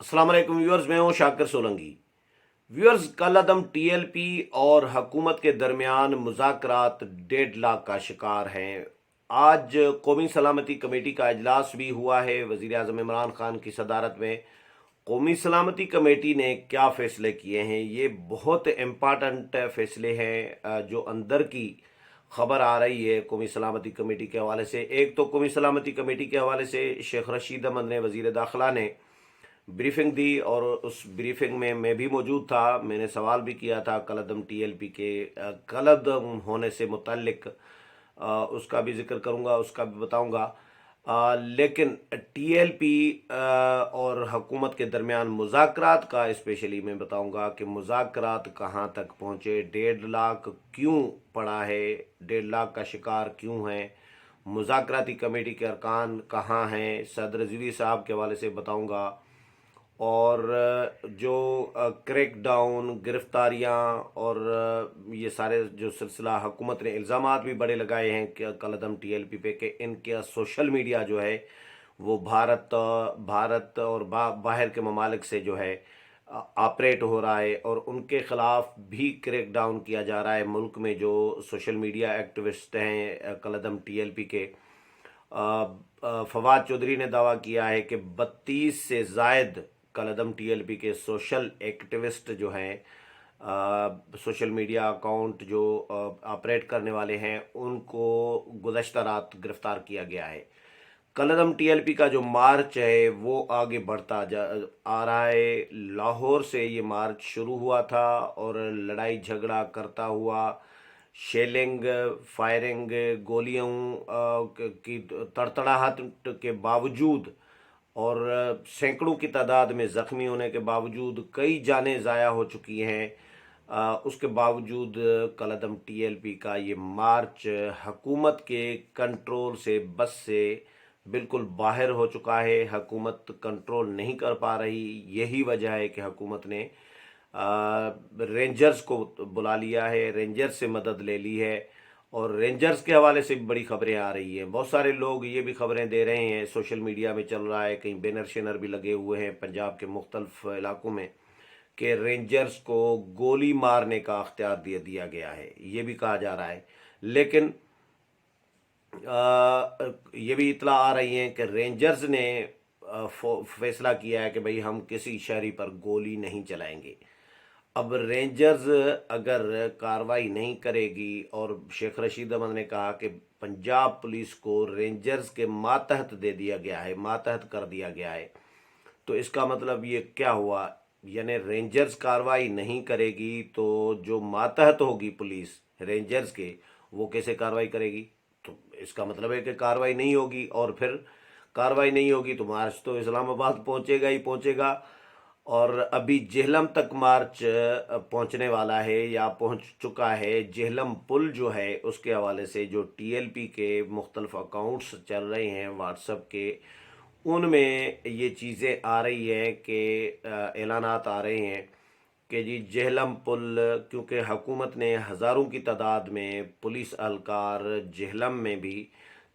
अस्सलाम वालेकुम व्यूअर्स, मैं हूं शाकिर सोलंकी। व्यूअर्स, कल अदम टीएलपी और हुकूमत के दरमियान मुज़ाकरात 1.5 लाख का शिकार हैं। आज कौमी सलामती कमेटी का इजलास भी हुआ है वज़ीर आज़म इमरान खान की सदारत में। कौमी सलामती कमेटी ने क्या फ़ैसले किए हैं, ये बहुत इम्पॉर्टेंट फ़ैसले हैं जो अंदर की खबर आ रही है कौमी सलामती कमेटी के हवाले से। एक तो कौमी सलामती कमेटी के हवाले से शेख रशीद अहमद ने, वज़ीर दाखिला ने ब्रीफिंग दी और उस ब्रीफिंग में मैं भी मौजूद था। मैंने सवाल भी किया था कलअदम टीएलपी के कलअदम होने से मुतल्लिक। उसका भी जिक्र करूंगा, उसका भी बताऊंगा। लेकिन टीएलपी और हुकूमत के दरमियान मुज़ाकरात का स्पेशली मैं बताऊंगा कि मुज़ाकरात कहाँ तक पहुँचे, 1.5 लाख क्यों पड़ा है, 1.5 लाख का शिकार क्यों है, मुज़ाकराती कमेटी के अरकान कहाँ हैं, सदर रिजवी साहब के हवाले से बताऊंगा। और जो क्रैक डाउन, गिरफ्तारियां और ये सारे जो सिलसिला हुकूमत ने इल्ज़ामात भी बड़े लगाए हैं कि कलअदम टीएलपी पे कि इनका सोशल मीडिया जो है वो भारत और बाहर के ममालिक से जो है ऑपरेट हो रहा है और उनके ख़िलाफ़ भी क्रैक डाउन किया जा रहा है। मुल्क में जो सोशल मीडिया एक्टिविस्ट हैं कलअदम टीएलपी के, फवाद चौधरी ने दावा किया है कि 32 से ज़ायद कलअदम टीएलपी के सोशल एक्टिविस्ट जो हैं, सोशल मीडिया अकाउंट जो ऑपरेट करने वाले हैं, उनको गुज़श्ता रात गिरफ्तार किया गया है। कलअदम टीएलपी का जो मार्च है वो आगे बढ़ता आ रहा है। लाहौर से ये मार्च शुरू हुआ था और लड़ाई झगड़ा करता हुआ, शेलिंग, फायरिंग, गोलियों की तड़तड़ाहट के बावजूद और सैकड़ों की तादाद में ज़ख्मी होने के बावजूद, कई जानें ज़ाया हो चुकी हैं, उसके बावजूद कलअदम टीएलपी का ये मार्च हुकूमत के कंट्रोल से, बस से बिल्कुल बाहर हो चुका है। हुकूमत कंट्रोल नहीं कर पा रही। यही वजह है कि हुकूमत ने रेंजर्स को बुला लिया है, रेंजर्स से मदद ले ली है और रेंजर्स के हवाले से भी बड़ी खबरें आ रही हैं। बहुत सारे लोग ये भी खबरें दे रहे हैं, सोशल मीडिया में चल रहा है, कहीं बैनर शेनर भी लगे हुए हैं पंजाब के मुख्तलिफ इलाकों में, कि रेंजर्स को गोली मारने का अख्तियार दे दिया गया है, ये भी कहा जा रहा है। लेकिन ये भी इतला आ रही है कि रेंजर्स ने फैसला किया है कि भाई हम किसी शहरी पर गोली नहीं चलाएंगे। अब रेंजर्स अगर कार्रवाई नहीं करेगी, और शेख रशीद अहमद ने कहा कि पंजाब पुलिस को रेंजर्स के मातहत दे दिया गया है, मातहत कर दिया गया है, तो इसका मतलब ये क्या हुआ, यानी रेंजर्स कार्रवाई नहीं करेगी तो जो मातहत होगी पुलिस रेंजर्स के, वो कैसे कार्रवाई करेगी? तो इसका मतलब है कि कार्रवाई नहीं होगी, और फिर कार्रवाई नहीं होगी तो मार्च तो इस्लामाबाद पहुंचेगा ही पहुंचेगा। और अभी जेहलम तक मार्च पहुंचने वाला है या पहुंच चुका है। जेहलम पुल जो है उसके हवाले से जो टीएलपी के मुख्तलिफ अकाउंट्स चल रहे हैं व्हाट्सएप के, उनमें ये चीज़ें आ रही हैं कि ऐलानात आ रहे हैं कि जी जेहलम पुल, क्योंकि हुकूमत ने हज़ारों की तादाद में पुलिस अहलकार जेहलम में भी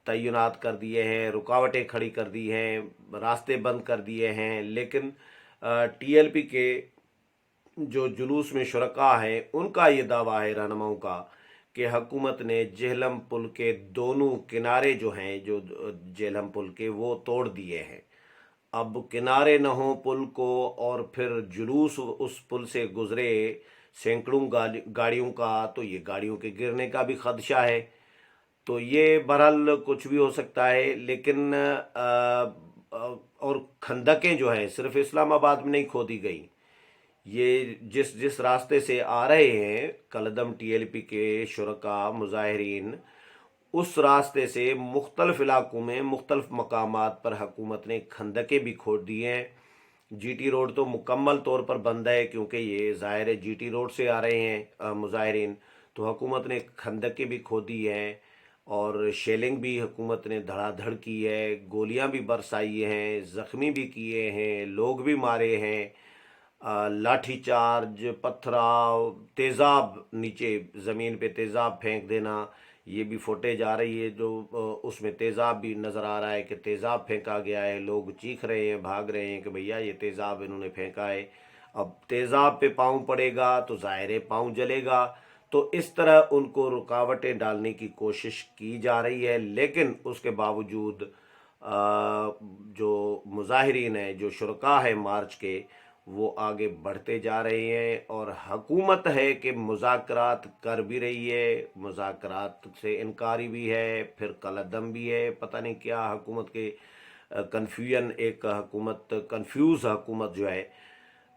तैनात कर दिए हैं, रुकावटें खड़ी कर दी हैं, रास्ते बंद कर दिए हैं। लेकिन टीएलपी के जो जुलूस में शुरका है उनका ये दावा है, रहनुमाओं का, कि हुकूमत ने जेहलम पुल के दोनों किनारे जो हैं, जो जेहलम पुल के, वो तोड़ दिए हैं। अब किनारे न हो पुल को और फिर जुलूस उस पुल से गुजरे सैकड़ों गाड़ियों का, तो ये गाड़ियों के गिरने का भी खदशा है। तो ये बहरहाल कुछ भी हो सकता है। लेकिन और खंदकें जो हैं सिर्फ इस्लामाबाद में नहीं खोदी गई, ये जिस जिस रास्ते से आ रहे हैं कलअदम टीएलपी के शुरका, मुजाहिरीन, उस रास्ते से मुख्तलिफ इलाकों में मुख्तलिफ मकामात पर हुकूमत ने खंदकें भी खोद दी हैं। जीटी रोड तो मुकम्मल तौर पर बंद है, क्योंकि ये ज़ाहिर है जीटी रोड से आ रहे हैं मुजाहिरीन, तो हुकूमत ने खंदकें भी खोदी हैं और शेलिंग भी हुकूमत ने धड़ाधड़ की है, गोलियां भी बरसाई हैं, ज़ख्मी भी किए हैं, लोग भी मारे हैं, लाठी चार्ज, पथराव, तेज़ाब, नीचे ज़मीन पे तेज़ाब फेंक देना, یہ بھی فوٹیج آ رہی ہے جو اس میں تیزاب بھی نظر آ رہا ہے کہ تیزاب پھینکا گیا ہے، لوگ چیخ رہے ہیں، بھاگ رہے ہیں کہ بھیا یہ تیزاب انہوں نے پھینکا ہے۔ اب تیزاب پہ پاؤں پڑے گا تو ظاہر ہے پاؤں جلے گا، تو اس طرح ان کو رکاوٹیں ڈالنے کی کوشش کی جا رہی ہے، لیکن اس کے باوجود جو مظاہرین ہیں، جو شرکاء ہیں مارچ کے، وہ آگے بڑھتے جا رہے ہیں، اور حکومت ہے کہ مذاکرات کر بھی رہی ہے، مذاکرات سے انکاری بھی ہے، پھر کالعدم بھی ہے، پتہ نہیں کیا حکومت کے کنفیوژن، ایک حکومت کنفیوز حکومت جو ہے۔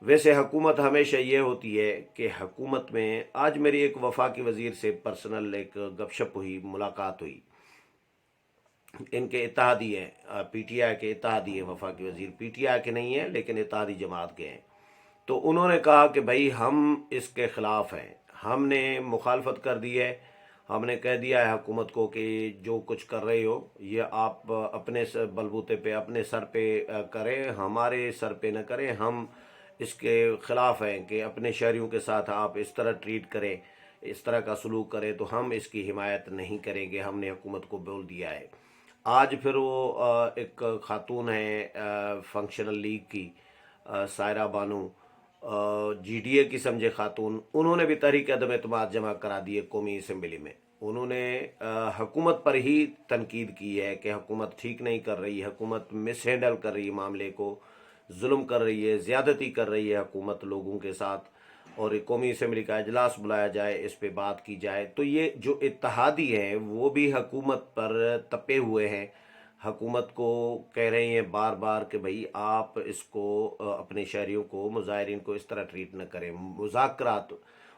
ویسے حکومت ہمیشہ یہ ہوتی ہے کہ حکومت میں، آج میری ایک وفاقی وزیر سے پرسنل ایک گپ شپ ہوئی، ملاقات ہوئی، ان کے اتحادی ہیں، پی ٹی آئی کے اتحادی ہیں، وفاقی وزیر پی ٹی آئی کے نہیں ہیں لیکن اتحادی جماعت کے ہیں۔ تو انہوں نے کہا کہ بھائی ہم اس کے خلاف ہیں، ہم نے مخالفت کر دی ہے، ہم نے کہہ دیا ہے حکومت کو کہ جو کچھ کر رہے ہو یہ آپ اپنے بلبوتے پہ، اپنے سر پہ کریں، ہمارے سر پہ نہ کریں، ہم اس کے خلاف ہیں کہ اپنے شہریوں کے ساتھ آپ اس طرح ٹریٹ کریں، اس طرح کا سلوک کریں، تو ہم اس کی حمایت نہیں کریں گے، ہم نے حکومت کو بول دیا ہے۔ آج پھر وہ ایک خاتون ہے فنکشنل لیگ کی، Saira Banu, G D A کی سمجھے خاتون، انہوں نے بھی تحریک عدم اعتماد جمع کرا دی ہے قومی اسمبلی میں۔ انہوں نے حکومت پر ہی تنقید کی ہے کہ حکومت ٹھیک نہیں کر رہی، حکومت مس ہینڈل کر رہی ہے معاملے کو، ظلم کر رہی ہے، زیادتی کر رہی ہے حکومت لوگوں کے ساتھ، اور ایک قومی اسمبلی کا اجلاس بلایا جائے، اس پہ بات کی جائے۔ تو یہ جو اتحادی ہیں وہ بھی حکومت پر تپے ہوئے ہیں، حکومت کو کہہ رہے ہیں بار بار کہ بھئی آپ اس کو اپنے شہریوں کو، مظاہرین کو اس طرح ٹریٹ نہ کریں۔ مذاکرات،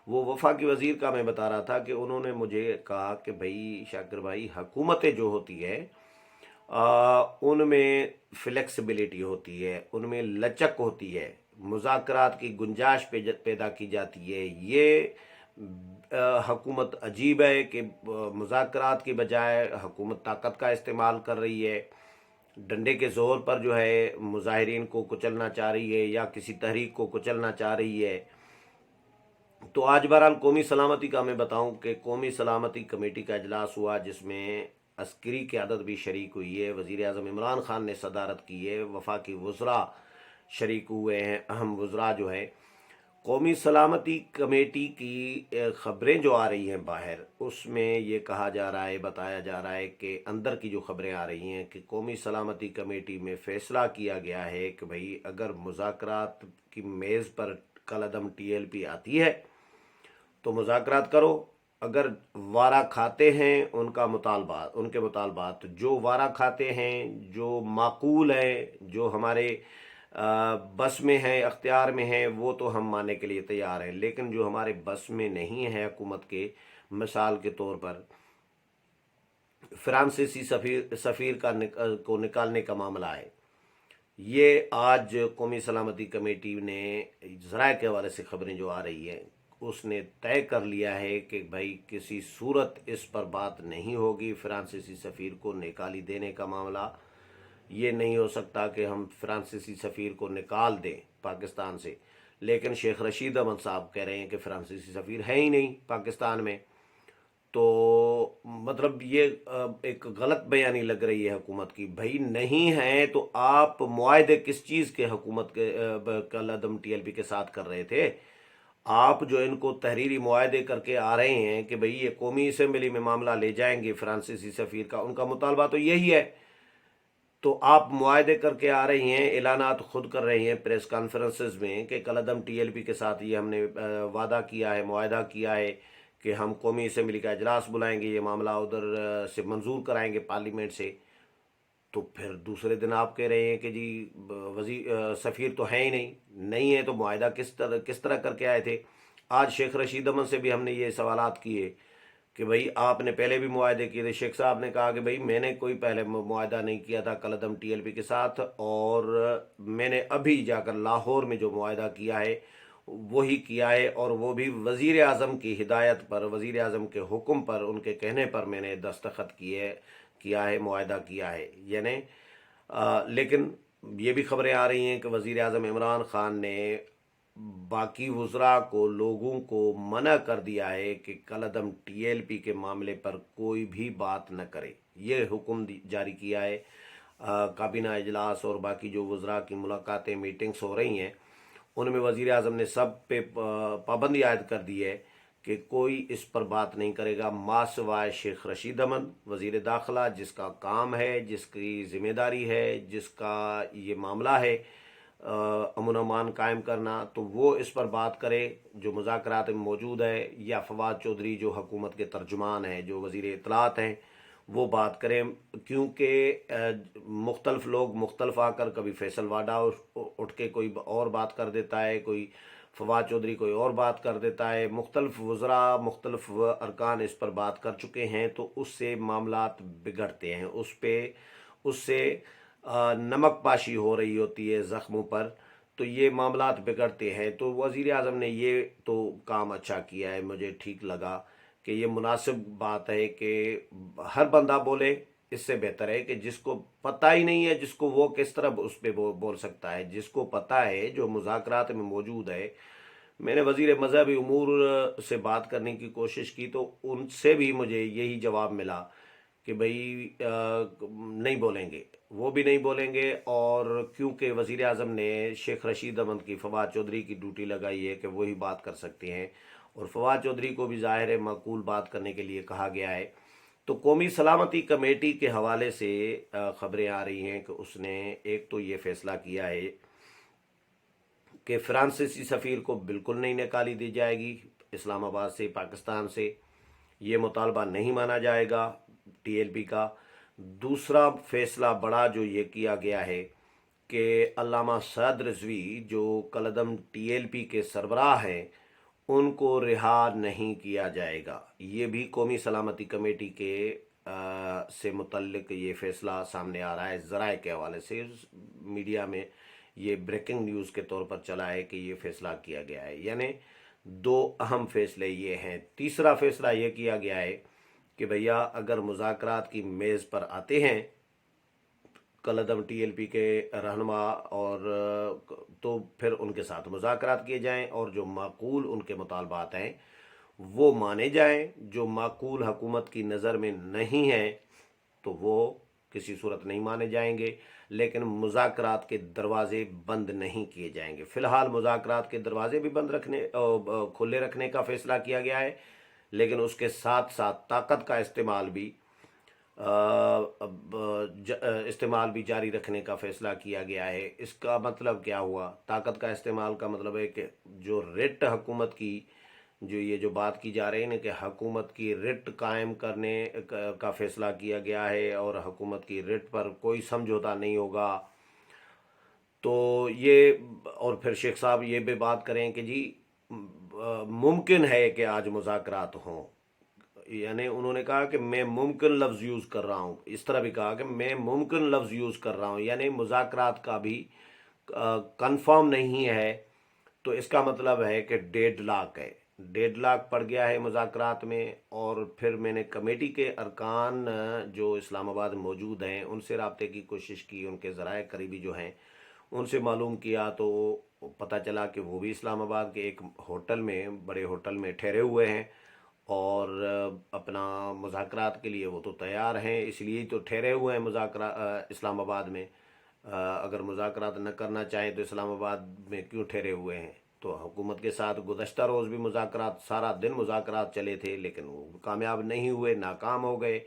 وہ وفاقی وزیر کا میں بتا رہا تھا کہ انہوں نے مجھے کہا کہ بھئی شاکر بھائی، حکومتیں جو ہوتی ہے ان میں فلیکسیبلٹی ہوتی ہے، ان میں لچک ہوتی ہے، مذاکرات کی گنجائش پیدا کی جاتی ہے۔ یہ حکومت عجیب ہے کہ مذاکرات کی بجائے حکومت طاقت کا استعمال کر رہی ہے، ڈنڈے کے زور پر جو ہے مظاہرین کو کچلنا چاہ رہی ہے یا کسی تحریک کو کچلنا چاہ رہی ہے۔ تو آج بہرحال قومی سلامتی کا میں بتاؤں کہ قومی سلامتی کمیٹی کا اجلاس ہوا، جس میں عسکری قیادت بھی شریک ہوئی ہے، وزیر اعظم عمران خان نے صدارت کی ہے، وفاقی وزراء شریک ہوئے ہیں، اہم وزراء جو ہیں۔ قومی سلامتی کمیٹی کی خبریں جو آ رہی ہیں باہر، اس میں یہ کہا جا رہا ہے، بتایا جا رہا ہے کہ اندر کی جو خبریں آ رہی ہیں کہ قومی سلامتی کمیٹی میں فیصلہ کیا گیا ہے کہ بھئی اگر مذاکرات کی میز پر کالعدم ٹی ایل پی آتی ہے تو مذاکرات کرو، اگر وارا کھاتے ہیں ان کے مطالبات جو وارا کھاتے ہیں، جو معقول ہیں، جو ہمارے بس میں ہیں، اختیار میں ہیں، وہ تو ہم ماننے کے لیے تیار ہیں، لیکن جو ہمارے بس میں نہیں ہے حکومت کے، مثال کے طور پر فرانسیسی سفیر کو نکالنے کا معاملہ ہے، یہ آج قومی سلامتی کمیٹی نے ذرائع کے حوالے سے خبریں جو آ رہی ہیں، اس نے طے کر لیا ہے کہ بھائی کسی صورت اس پر بات نہیں ہوگی، فرانسیسی سفیر کو نکالی دینے کا معاملہ یہ نہیں ہو سکتا کہ ہم فرانسیسی سفیر کو نکال دیں پاکستان سے، لیکن شیخ رشید احمد صاحب کہہ رہے ہیں کہ فرانسیسی سفیر ہے ہی نہیں پاکستان میں، تو مطلب یہ ایک غلط بیانی لگ رہی ہے حکومت کی۔ بھائی نہیں ہے تو آپ معاہدے کس چیز کے حکومت کے کالعدم ٹی ایل پی کے ساتھ کر رہے تھے؟ آپ جو ان کو تحریری معاہدے کر کے آ رہے ہیں کہ بھئی یہ قومی اسمبلی میں معاملہ لے جائیں گے فرانسیسی سفیر کا، ان کا مطالبہ تو یہی ہے، تو آپ معاہدے کر کے آ رہی ہیں، اعلانات خود کر رہے ہیں پریس کانفرنسز میں کہ کالعدم ٹی ایل پی کے ساتھ یہ ہم نے وعدہ کیا ہے، معاہدہ کیا ہے کہ ہم قومی اسمبلی کا اجلاس بلائیں گے، یہ معاملہ ادھر سے منظور کرائیں گے پارلیمنٹ سے، تو پھر دوسرے دن آپ کہہ رہے ہیں کہ جی سفیر تو ہے ہی نہیں ہے، تو معاہدہ کس طرح کر کے آئے تھے؟ آج شیخ رشید احمد سے بھی ہم نے یہ سوالات کیے کہ بھئی آپ نے پہلے بھی معاہدے کیے تھے۔ شیخ صاحب نے کہا کہ بھئی میں نے کوئی پہلے معاہدہ نہیں کیا تھا کالعدم ٹی ایل پی کے ساتھ، اور میں نے ابھی جا کر لاہور میں جو معاہدہ کیا ہے وہی کیا ہے، اور وہ بھی وزیر اعظم کی ہدایت پر، وزیر اعظم کے حکم پر، ان کے کہنے پر میں نے دستخط کیا ہے، معاہدہ کیا ہے، یعنی لیکن یہ بھی خبریں آ رہی ہیں کہ وزیر اعظم عمران خان نے बाकी वज़रा को, लोगों को मना कर दिया है कि कलअदम TLP के मामले पर कोई भी बात न करे। ये हुक्म जारी किया है। काबीना इजलास और बाकी जो वज़रा की मुलाकातें, मीटिंग्स हो रही हैं, उनमें वज़ीर आज़म ने सब पे पाबंदी आयद कर दी है कि कोई इस पर बात नहीं करेगा मासवाए शेख रशीद अहमद वज़ीर दाखिला, जिसका काम है, जिसकी ज़िम्मेदारी है, जिसका ये मामला है अमन अमान कायम करना, तो वो इस पर बात करे जो मुज़ाकरात में मौजूद है, या फवाद चौधरी जो हुकूमत के तर्जुमान हैं, जो वज़ीर इत्तलात हैं, वो बात करें। क्योंकि मुख्तलिफ लोग मुख्तलिफ आकर, कभी फैसल वाडा उठ के कोई और बात कर देता है, कोई फवाद चौधरी कोई और बात कर देता है, मुख्तलिफ वज़रा मुख्तलिफ अरकान इस पर बात कर चुके हैं, तो उससे मामलात बिगड़ते हैं, उससे नमक पाशी हो रही होती है ज़ख्मों पर, तो ये मामलात बिगड़ते हैं। तो वज़ीर आज़म ने ये तो काम अच्छा किया है, मुझे ठीक लगा कि ये मुनासिब बात है कि हर बंदा बोले। इससे बेहतर है कि जिसको पता ही नहीं है, जिसको वो किस तरह उस पर बोल सकता है, जिसको पता है, जो मुज़ाकरात में मौजूद है। मैंने वज़ीर मज़हबी उमूर से बात करने की कोशिश की, तो उनसे भी मुझे यही जवाब मिला कि भाई नहीं बोलेंगे, वो भी नहीं बोलेंगे। और क्योंकि वज़ीर आज़म ने शेख रशीद अहमद की, फवाद चौधरी की ड्यूटी लगाई है कि वही बात कर सकते हैं, और फवाद चौधरी को भी ज़ाहिर है माकूल बात करने के लिए कहा गया है। तो कौमी सलामती कमेटी के हवाले से ख़बरें आ रही हैं कि उसने एक तो ये फ़ैसला किया है कि फ्रांसीसी सफ़ीर को बिल्कुल नहीं निकाली दी जाएगी इस्लामाबाद से, पाकिस्तान से। ये मुतालबा नहीं माना जाएगा TLP का। दूसरा फ़ैसला बड़ा जो ये किया गया है कि अल्लामा सैयद रिजवी जो कलअदम TLP के सरबराह हैं, उनको रिहा नहीं किया जाएगा। ये भी कौमी सलामती कमेटी के से मुतल्लिक ये फ़ैसला सामने आ रहा है। ज़राए के हवाले से मीडिया में ये ब्रेकिंग न्यूज़ के तौर पर चला है कि ये फ़ैसला किया गया है। यानी दो अहम फ़ैसले ये हैं। तीसरा फ़ैसला ये किया गया है कि भैया अगर मुज़ाकरात की मेज़ पर आते हैं कलअदम TLP के रहनुमा, और तो फिर उनके साथ मुज़ाकरात किए जाएं, और जो माकूल उनके मुतालबात हैं वो माने जाएं। जो माकूल हुकूमत की नज़र में नहीं है तो वो किसी सूरत नहीं माने जाएंगे, लेकिन मुज़ाकरात के दरवाज़े बंद नहीं किए जाएंगे। फ़िलहाल मुज़ाकरात के दरवाज़े भी बंद खुले रखने का फ़ैसला किया गया है, लेकिन उसके साथ साथ ताकत का इस्तेमाल भी जारी रखने का फ़ैसला किया गया है। इसका मतलब क्या हुआ? ताकत का इस्तेमाल का मतलब है कि जो रिट हुकूमत की, जो ये जो बात की जा रही है ना कि हुकूमत की रिट कायम करने का फ़ैसला किया गया है, और हुकूमत की रिट पर कोई समझौता नहीं होगा। तो ये, और फिर शेख साहब ये भी बात करें कि जी मुमकिन है कि आज मुज़ाकरात हों। यानी उन्होंने कहा कि मैं मुमकिन लफ्ज़ यूज़ कर रहा हूँ, इस तरह भी कहा कि मैं मुमकिन लफ्ज़ यूज़ कर रहा हूँ, यानी मुज़ाकरात का भी कंफर्म नहीं है। तो इसका मतलब है कि 1.5 लाख है, 1.5 लाख पड़ गया है मुज़ाकरात में। और फिर मैंने कमेटी के अरकान जो इस्लामाबाद में मौजूद हैं उनसे रब्ते की कोशिश की, उनके ज़राए करीबी जो हैं उनसे मालूम किया, तो पता चला कि वो भी इस्लामाबाद के एक होटल में, बड़े होटल में ठहरे हुए हैं, और अपना मुज़ाकरात के लिए वो तो तैयार हैं, इसलिए तो ठहरे हुए हैं इस्लामाबाद में। अगर मुज़ाकरात न करना चाहें तो इस्लामाबाद में क्यों ठहरे हुए हैं? तो हुकूमत के साथ गुज़श्ता रोज़ भी मुज़ाकरात, सारा दिन मुज़ाकरात चले थे, लेकिन वो कामयाब नहीं हुए, नाकाम हो गए।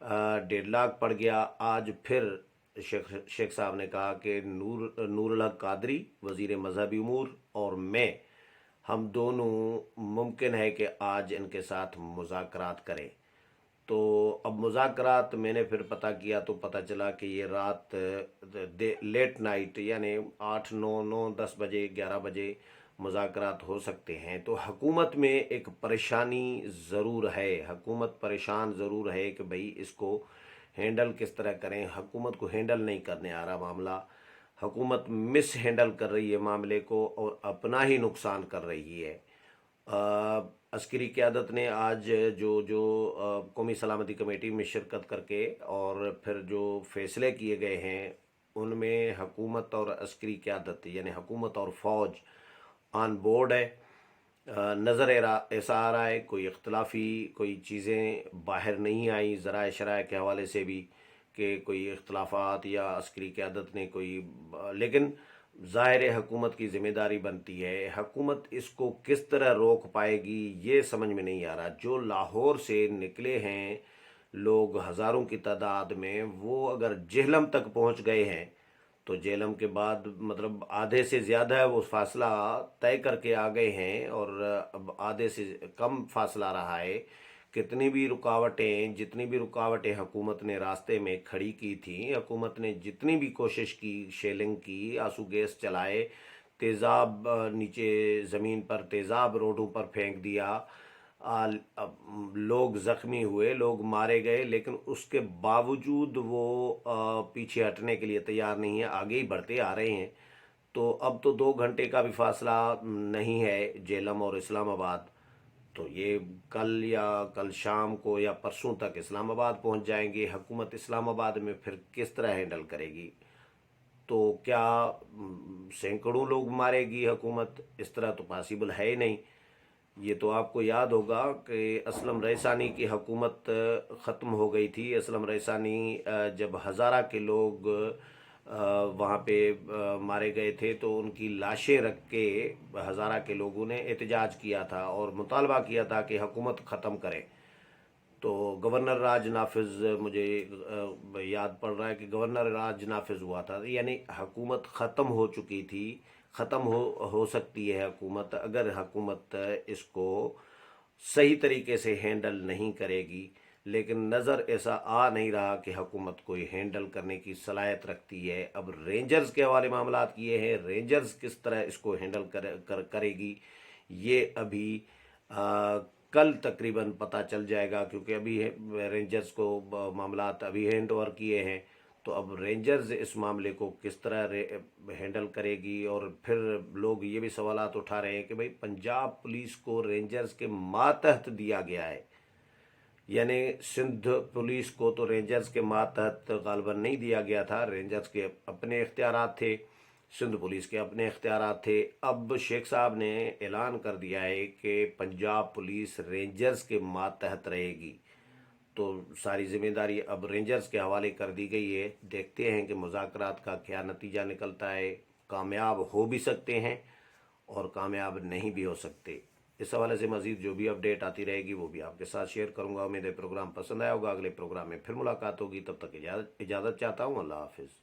1.5 लाख पड़ गया। आज फिर शेख साहब ने कहा कि नूरुल हक कादरी वज़ीर मज़हबी उमूर और मैं, हम दोनों मुमकिन है कि आज इनके साथ मुज़ाकरात करें। तो अब मुज़ाकरात मैंने फिर पता किया तो पता चला कि ये रात लेट नाइट, यानी 8, 9, 9, 10 बजे, 11 बजे मुज़ाकरात हो सकते हैं। तो हुकूमत में एक परेशानी ज़रूर है, हुकूमत परेशान ज़रूर है कि भाई इसको हैंडल किस तरह करें। हुकूमत को हैंडल नहीं करने आ रहा मामला, हुकूमत मिस हैंडल कर रही है मामले को, और अपना ही नुकसान कर रही है। अस्करी क़यादत ने आज जो जो कौमी सलामती कमेटी में शिरकत करके और फिर जो फ़ैसले किए गए हैं उनमें हुकूमत और अस्करी क़यादत, यानी हुकूमत और फ़ौज آن بورڈ ہے. نظر ایسا آ رہا ہے کوئی اختلافی کوئی چیزیں باہر نہیں آئیں ذرائع شرائع کے حوالے سے بھی کہ کوئی اختلافات یا عسکری قیادت نے کوئی، لیکن ظاہر ہے حکومت کی ذمہ داری بنتی ہے. حکومت اس کو کس طرح روک پائے گی یہ سمجھ میں نہیں آ رہا. جو لاہور سے نکلے ہیں لوگ ہزاروں کی تعداد میں، وہ اگر جہلم تک پہنچ گئے ہیں تو جہلم کے بعد مطلب آدھے سے زیادہ وہ فاصلہ طے کر کے آ گئے ہیں، اور اب آدھے سے کم فاصلہ رہا ہے. کتنی بھی رکاوٹیں، جتنی بھی رکاوٹیں حکومت نے راستے میں کھڑی کی تھیں، حکومت نے جتنی بھی کوشش کی، شیلنگ کی، آنسو گیس چلائے، تیزاب نیچے زمین پر تیزاب روڈوں پر پھینک دیا، لوگ زخمی ہوئے، لوگ مارے گئے، لیکن اس کے باوجود وہ پیچھے ہٹنے کے لیے تیار نہیں ہے، آگے ہی بڑھتے آ رہے ہیں. تو اب تو 2 گھنٹے کا بھی فاصلہ نہیں ہے جہلم اور اسلام آباد. تو یہ کل یا کل شام کو یا پرسوں تک اسلام آباد پہنچ جائیں گے. حکومت اسلام آباد میں پھر کس طرح ہینڈل کرے گی؟ تو کیا سینکڑوں لوگ مارے گی حکومت؟ اس طرح تو پاسبل ہے ہی نہیں. یہ تو آپ کو یاد ہوگا کہ اسلم ریسانی کی حکومت ختم ہو گئی تھی. اسلم ریسانی جب ہزارہ کے لوگ وہاں پہ مارے گئے تھے تو ان کی لاشیں رکھ کے ہزارہ کے لوگوں نے احتجاج کیا تھا اور مطالبہ کیا تھا کہ حکومت ختم کرے. تو گورنر راج نافذ، مجھے یاد پڑ رہا ہے کہ گورنر راج نافذ ہوا تھا. یعنی حکومت ختم ہو چکی تھی، ختم ہو سکتی ہے حکومت اگر حکومت اس کو صحیح طریقے سے ہینڈل نہیں کرے گی. لیکن نظر ایسا آ نہیں رہا کہ حکومت کوئی ہینڈل کرنے کی صلاحیت رکھتی ہے. اب رینجرز کے حوالے معاملات کیے ہیں، رینجرز کس طرح اس کو ہینڈل کرے گی یہ ابھی کل تقریباً پتہ چل جائے گا، کیونکہ ابھی رینجرز کو معاملات ابھی ہینڈ اوور کیے ہیں. تو اب رینجرز اس معاملے کو کس طرح ہینڈل کرے گی. اور پھر لوگ یہ بھی سوالات اٹھا رہے ہیں کہ بھئی پنجاب پولیس کو رینجرز کے ماتحت دیا گیا ہے. یعنی سندھ پولیس کو تو رینجرز کے ماتحت غالباً نہیں دیا گیا تھا، رینجرز کے اپنے اختیارات تھے، سندھ پولیس کے اپنے اختیارات تھے. اب شیخ صاحب نے اعلان کر دیا ہے کہ پنجاب پولیس رینجرز کے ماتحت رہے گی. تو ساری ذمہ داری اب رینجرز کے حوالے کر دی گئی ہے. دیکھتے ہیں کہ مذاکرات کا کیا نتیجہ نکلتا ہے. کامیاب ہو بھی سکتے ہیں اور کامیاب نہیں بھی ہو سکتے. اس حوالے سے مزید جو بھی اپڈیٹ آتی رہے گی وہ بھی آپ کے ساتھ شیئر کروں گا. امید ہے پروگرام پسند آیا ہوگا. اگلے پروگرام میں پھر ملاقات ہوگی. تب تک اجازت چاہتا ہوں. اللہ حافظ.